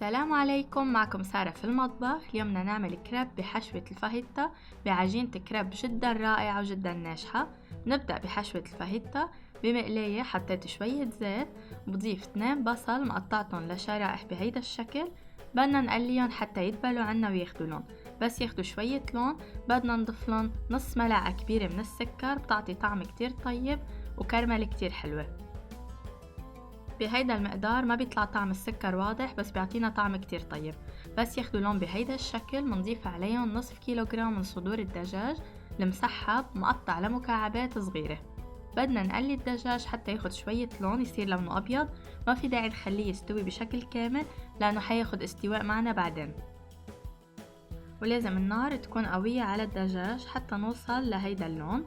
السلام عليكم، معكم سارة في المطبخ. اليوم بدنا نعمل كريب بحشوة الفاهيتا بعجينة كريب جدا رائعة وجدا ناجحة. نبدأ بحشوة الفاهيتا. بمقلاية حطيت شوية زيت، بضيف 2 بصل مقطعتهم لشرائح بهيدا الشكل. بدنا نقليهم حتى يدبلوا عنا وياخدوا لون. بس ياخدوا شوية لون بدنا نضيفلهم نص ملعقة كبيرة من السكر، بتعطي طعم كتير طيب وكرمل كتير حلوة. بهيدا المقدار ما بيطلع طعم السكر واضح، بس بيعطينا طعم كتير طيب. بس ياخدوا لون بهيدا الشكل منضيف عليهم نصف كيلوغرام من صدور الدجاج المسحب مقطع لمكعبات صغيرة. بدنا نقلي الدجاج حتى ياخد شوية لون يصير لونه أبيض. ما في داعي نخليه يستوي بشكل كامل لأنه حياخد استواء معنا بعدين، ولازم النار تكون قوية على الدجاج حتى نوصل لهيدا اللون.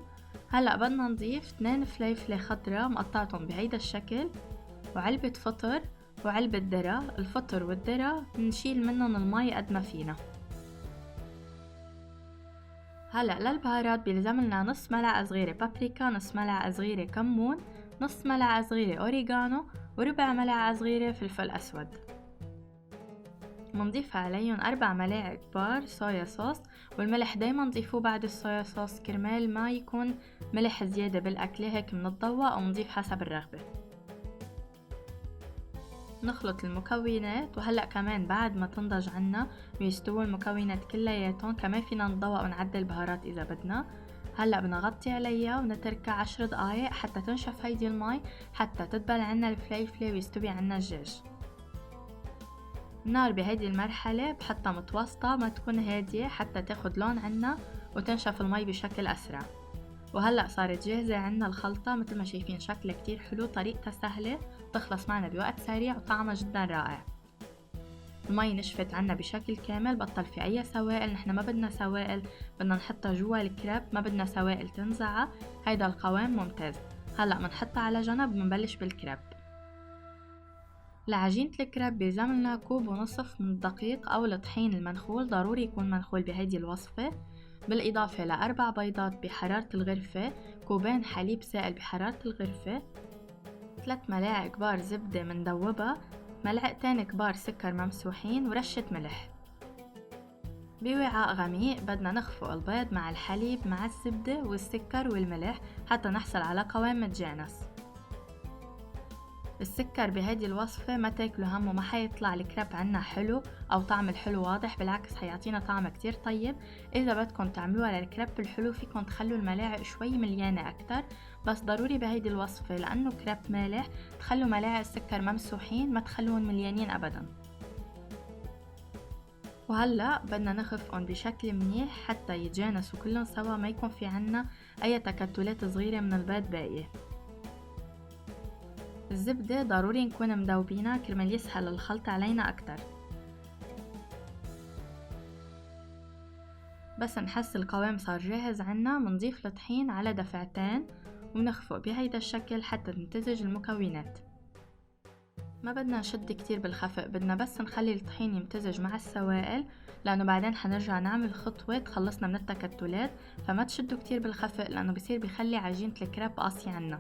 هلأ بدنا نضيف 2 فليفلة خضرا مقطعتهم بهيدا الشكل، وعلبة فطر وعلبة ذرة. الفطر والذرة نشيل منهم المي قد ما فينا. هلأ للبهارات بيلزملنا نص ملعقة صغيرة بابريكا، نص ملعقة صغيرة كمون، نص ملعقة صغيرة أوريغانو، وربع ملعقة صغيرة فلفل أسود. منضيف عليهم 4 ملاعق كبار صويا صوص، والملح دايما نضيفوه بعد الصويا صوص كرمال ما يكون ملح زيادة بالأكلة، هيك منضوى أو نضيف حسب الرغبة. نخلط المكونات، وهلأ كمان بعد ما تنضج عنا ويستووا المكونات كلياتهم كمان فينا نضوء ونعدل البهارات إذا بدنا. هلأ بنغطي عليها ونتركها 10 دقايق حتى تنشف هيدي المي، حتى تدبل عنا الفليفلة ويستوي عنا الدجاج. النار بهيدي المرحلة بحطها متوسطة، ما تكون هادية حتى تاخد لون عنا وتنشف المي بشكل أسرع. وهلأ صارت جاهزة عنا الخلطة، مثل ما شايفين شكلها كتير حلو، طريقتها سهلة، تخلص معنا بوقت سريع وطعمها جدا رائع. المي نشفت عنا بشكل كامل، بطل في أي سوائل، نحن ما بدنا سوائل، بدنا نحطها جوا الكريب، ما بدنا سوائل تنزعها. هيدا القوام ممتاز. هلأ منحطها على جنب ومنبلش بالكريب. لعجينة الكريب بيلزملنا 1.5 كوب من الدقيق أو الطحين المنخول، ضروري يكون منخول بهيدي الوصفة. بالإضافة ل4 بيضات بحرارة الغرفة، 2 كوب حليب سائل بحرارة الغرفة، 3 ملاعق كبار زبدة مندوبة، 2 ملعقتين كبار سكر ممسوحين، ورشة ملح. بوعاء غميق بدنا نخفق البيض مع الحليب مع الزبدة والسكر والملح حتى نحصل على قوام متجانس. السكر بهيدي الوصفة ما تاكلوا همه، ما حيطلع الكريب عنا حلو أو طعم الحلو واضح، بالعكس حيعطينا طعم كتير طيب. إذا بدكم تعملوها للكريب الحلو فيكم تخلوا الملاعق شوي مليانة أكتر، بس ضروري بهيدي الوصفة لأنه كريب مالح تخلوا ملاعق السكر ممسوحين، ما تخلوهم مليانين أبدا. وهلأ بدنا نخفقهم بشكل منيح حتى يتجانسوا كلهم سوا، ما يكون في عنا أي تكتلات صغيرة من البيض باقية. الزبدة ضروري نكون مدوبينها كرمال يسهل الخلط علينا أكتر. بس نحس القوام صار جاهز عنا، منضيف الطحين على دفعتين ونخفق بهيدا الشكل حتى تمتزج المكونات. ما بدنا نشد كتير بالخفق، بدنا بس نخلي الطحين يمتزج مع السوائل، لأنه بعدين حنرجع نعمل خطوة تخلصنا من التكتلات، فما تشدوا كتير بالخفق لأنه بصير بيخلي عجينة الكريب قاسية عنا.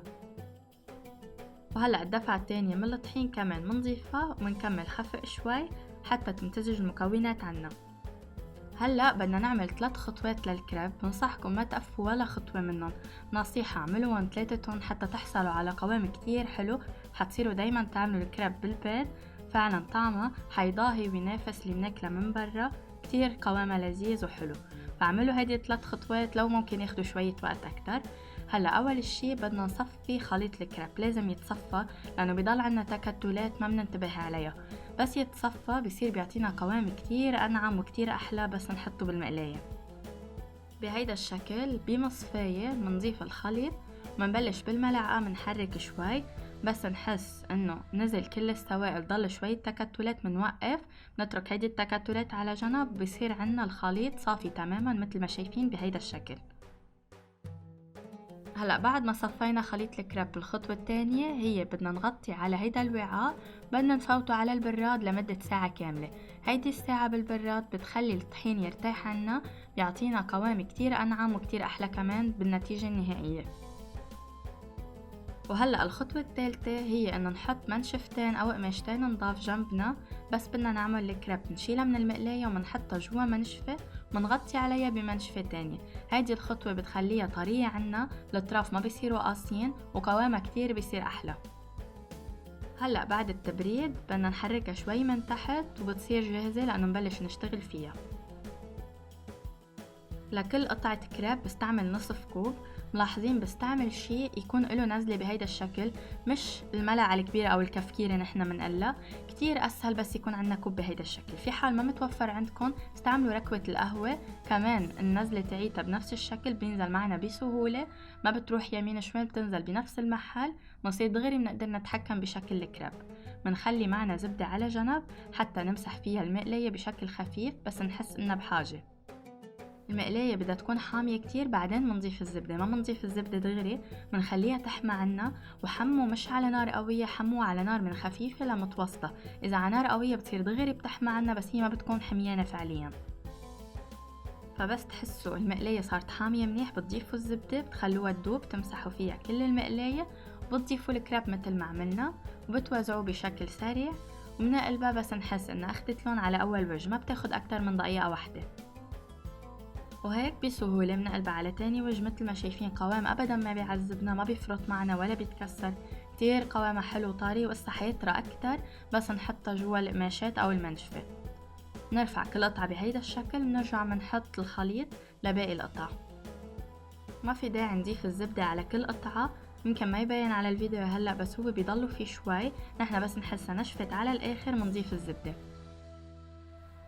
وهلأ الدفعة التانية من الطحين كمان منضيفها ومنكمل خفق شوي حتى تمتزج المكونات عنا. هلأ بدنا نعمل 3 خطوات للكريب، بنصحكم ما تقفوا ولا خطوة منهم، نصيحة اعملوهم 3 حتى تحصلوا على قوام كتير حلو، حتصيروا دايما تعملوا الكريب بالبيت، فعلا طعمها حيضاهي وينافس اللي بناكله من برا، كتير قوامها لذيذ وحلو. فاعملوا هيدي 3 خطوات، لو ممكن ياخدوا شوية وقت أكتر. هلا أول شي بدنا نصفي خليط الكريب، لازم يتصفى لأنه بيضل عنا تكتلات ما بننتبه عليها، بس يتصفى بصير بيعطينا قوام كتير أنعم وكتير أحلى بس نحطه بالمقلاية بهيدا الشكل. بمصفاية منضيف الخليط ومنبلش بالملعقة منحرك شوي، بس نحس انه نزل كل السوائل ضل شوية تكتلات منوقف، نترك هيدي التكتلات على جنب، بصير عنا الخليط صافي تماما مثل ما شايفين بهيدا الشكل. هلأ بعد ما صفينا خليط الكريب، الخطوة الثانية هي بدنا نغطي على هيدا الوعاء، بدنا نفوته على البراد لمدة ساعة كاملة. هيدي الساعة بالبراد بتخلي الطحين يرتاح عنا، بيعطينا قوام كتير أنعم وكتير أحلى كمان بالنتيجة النهائية. وهلأ الخطوة الثالثة هي إنه نحط منشفتين أو قماشتين نضاف جنبنا، بس بدنا نعمل الكريب نشيلها من المقلاية ومنحطها جوا منشفة ومنغطي عليها بمنشفة تانية. هيدي الخطوة بتخليها طرية عنا، الأطراف ما بيصيروا قاسيين وقوامها كتير بيصير أحلى. هلأ بعد التبريد بدنا نحركها شوي من تحت وبتصير جاهزة لأنه نبلش نشتغل فيها. لكل قطعة كريب بستعمل نصف كوب. ملاحظين بستعمل شي يكون له نزلة بهيدا الشكل، مش الملعقة الكبيرة أو الكفكيرة نحن منقلها، كتير أسهل بس يكون عنا كوب بهيدا الشكل. في حال ما متوفر عندكم استعملوا ركوة القهوة، كمان النزلة تعيتها بنفس الشكل بينزل معنا بسهولة، ما بتروح يمين شمال، بتنزل بنفس المحل، بنصير دغري بنقدر نتحكم بشكل الكريب. منخلي معنا زبدة على جنب حتى نمسح فيها المقلية بشكل خفيف بس نحس إنها بحاجة. المقلاية بدها تكون حامية كتير، بعدين منضيف الزبدة، ما منضيف الزبدة دغري، منخليها تحمى عنا. وحموا مش على نار قوية، حموا على نار من خفيفة لمتوسطة. إذا على نار قوية بتصير دغري بتحمى عنا بس هي ما بتكون حميانة فعليا. فبس تحسوا المقلاية صارت حامية منيح بتضيفوا الزبدة، بتخلوها تدوب، تمسحوا فيها كل المقلاية، وبتضيفوا الكريب مثل ما عملنا وبتوزعوه بشكل سريع، وبنقلبها بس نحس انها اخدت لون على اول وجه، ما بتاخد اكتر من دقيقة واحدة. وهيك بسهولة بنقلبها على تاني وجه. مثل ما شايفين قوام أبدا ما بيعذبنا، ما بيفرط معنا ولا بيتكسر، كتير قوامها حلو طري، وقصة حيطرى أكتر بس نحطها جوا القماشات أو المنشفة. نرفع كل قطعة بهيدا الشكل، بنرجع بنحط الخليط لباقي القطع. ما في داعي نضيف الزبدة على كل قطعة، يمكن ما يبين على الفيديو هلأ بس هو بيضلوا فيه شوي، نحن بس نحسها نشفت على الآخر منضيف الزبدة.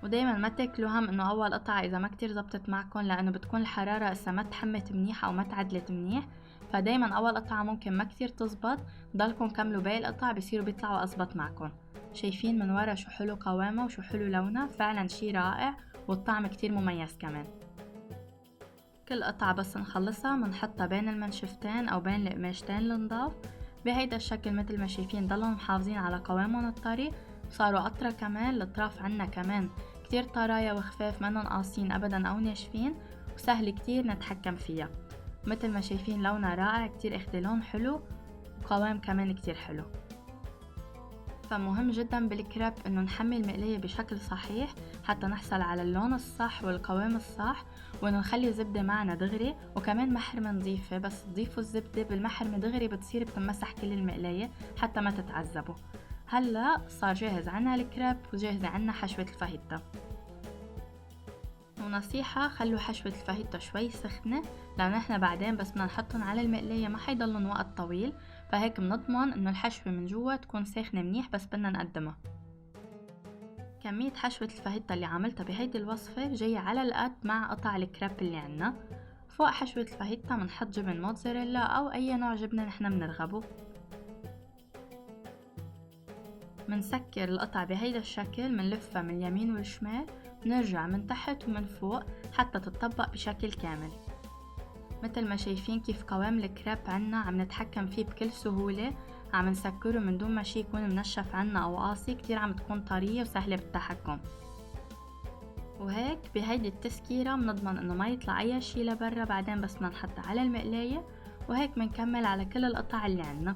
ودايما ما تاكلوا هم انه اول قطعة اذا ما كتير زبطت معكم، لانه بتكون الحرارة اسا ما تحمت منيح او ما تعدلت منيح، فدايما اول قطعة ممكن ما كتير تزبط، ضلكم كملوا باقي القطع بيصيروا بيطلعوا اصبط معكم. شايفين من ورا شو حلو قوامها وشو حلو لونها، فعلا شي رائع، والطعم كتير مميز كمان. كل قطعة بس نخلصها منحطها بين المنشفتين او بين القماشتين النضاف بهيدا الشكل. مثل ما شايفين ضلهم محافظين على قوامهم الطري، صاروا أطرى كمان. الأطراف عنا كمان كتير طرايا وخفاف، منن قاسين أبدا أو ناشفين، وسهل كتير نتحكم فيها. مثل ما شايفين لونها رائع، كتير اخدي لون حلو وقوام كمان كتير حلو. فمهم جدا بالكريب انه نحمي المقلاية بشكل صحيح حتى نحصل على اللون الصح والقوام الصح، وانه نخلي الزبدة معنا دغري، وكمان محرمة نضيفة، بس تضيفوا الزبدة بالمحرمة دغري بتصير بتمسح كل المقلاية حتى ما تتعذبوا. هلا صار جاهز عنا الكريب وجاهزة عنا حشوة الفاهيتا. ونصيحة خلوا حشوة الفاهيتا شوي سخنة، لأنه احنا بعدين بس بدنا نحطهم على المقلاية ما حيضلن وقت طويل، فهيك بنضمن انه الحشوة من جوا تكون ساخنة منيح بس بدنا نقدمها. كمية حشوة الفاهيتا اللي عملتها بهيدي الوصفة جاية على القد مع قطع الكريب اللي عنا. فوق حشوة الفاهيتا منحط جبن موتزاريلا أو أي نوع جبنة نحنا بنرغبه. منسكر القطع بهيدا الشكل، منلفها من اليمين والشمال، بنرجع من تحت ومن فوق حتى تتطبق بشكل كامل. مثل ما شايفين كيف قوام الكريب عنا عم نتحكم فيه بكل سهولة، عم نسكره من دون ما شي يكون منشف عنا أو قاسي، كتير عم تكون طرية وسهلة بالتحكم. وهيك بهيدي التسكيرة بنضمن انه ما يطلع اي شي لبرا بعدين بس بدنا نحطها على المقلاية. وهيك بنكمل على كل القطع اللي عنا.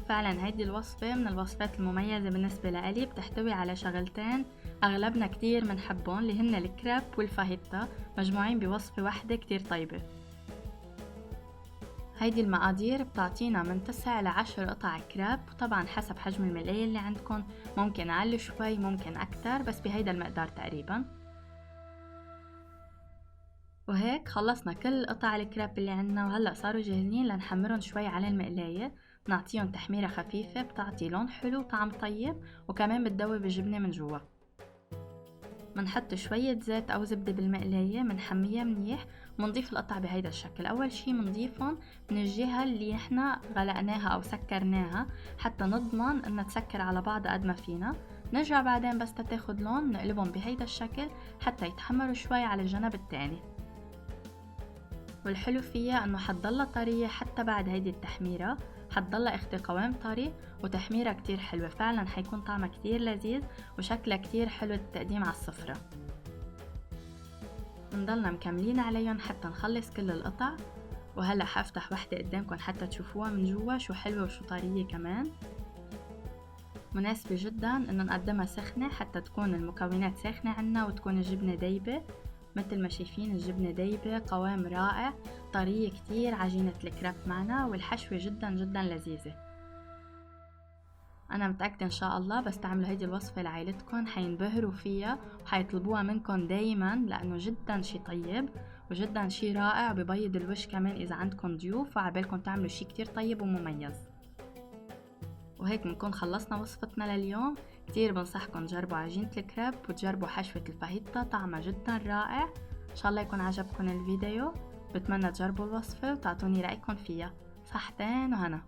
فعلا هيدي الوصفة من الوصفات المميزة بالنسبة لألي، بتحتوي على شغلتين أغلبنا كتير منحبهم اللي هن الكريب والفاهيتا، مجموعين بوصفة واحدة كتير طيبة. هيدي المقادير بتعطينا من 9 ل 10 قطع كريب، وطبعا حسب حجم المقلاية اللي عندكم، ممكن أقل شوي ممكن أكتر، بس بهيدا المقدار تقريبا. وهيك خلصنا كل قطع الكريب اللي عنا، وهلأ صاروا جاهزين لنحمرهم شوي على المقلاية، نعطيهم تحميرة خفيفة بتعطي لون حلو وطعم طيب، وكمان بتدوب الجبنة من جوا. منحط شوية زيت أو زبدة بالمقلاية، منحميها منيح، منضيف القطع بهيدا الشكل. أول شي منضيفهم من الجهة اللي احنا غلقناها أو سكرناها حتى نضمن انها تسكر على بعض قد ما فينا. نرجع بعدين بس تاخد لون نقلبهم بهيدا الشكل حتى يتحمروا شوي على الجنب التاني. والحلو فيها انه حتضلها طرية حتى بعد هيدي التحميرة، حتضلها اخدي قوام طري وتحميرة كتير حلوة، فعلا حيكون طعمها كتير لذيذ وشكلها كتير حلو للتقديم على السفرة. بنضلنا مكملين عليهم حتى نخلص كل القطع. وهلأ حفتح وحدة قدامكم حتى تشوفوها من جوا شو حلوة وشو طرية كمان. مناسبة جدا انه نقدمها سخنة حتى تكون المكونات ساخنة عنا وتكون الجبنة دايبة. مثل ما شايفين الجبنة دايبة، قوام رائع، طرية كتير عجينة الكريب معنا، والحشوة جدا جدا لذيذة. أنا متأكدة إن شاء الله بس تعملوا هيدي الوصفة لعائلتكم حينبهروا فيها وحيطلبوها منكم دايما، لأنه جدا شي طيب وجدا شي رائع، وبيبيض الوش كمان إذا عندكم ضيوف وعبالكم تعملوا شي كتير طيب ومميز. وهيك بنكون خلصنا وصفتنا لليوم. كتير بنصحكم تجربوا عجينة الكريب وتجربوا حشوة الفاهيتا، طعمها جدا رائع. إن شاء الله يكون عجبكم الفيديو، بتمنى تجربوا الوصفة وتعطوني رأيكم فيها. صحتين وهنا.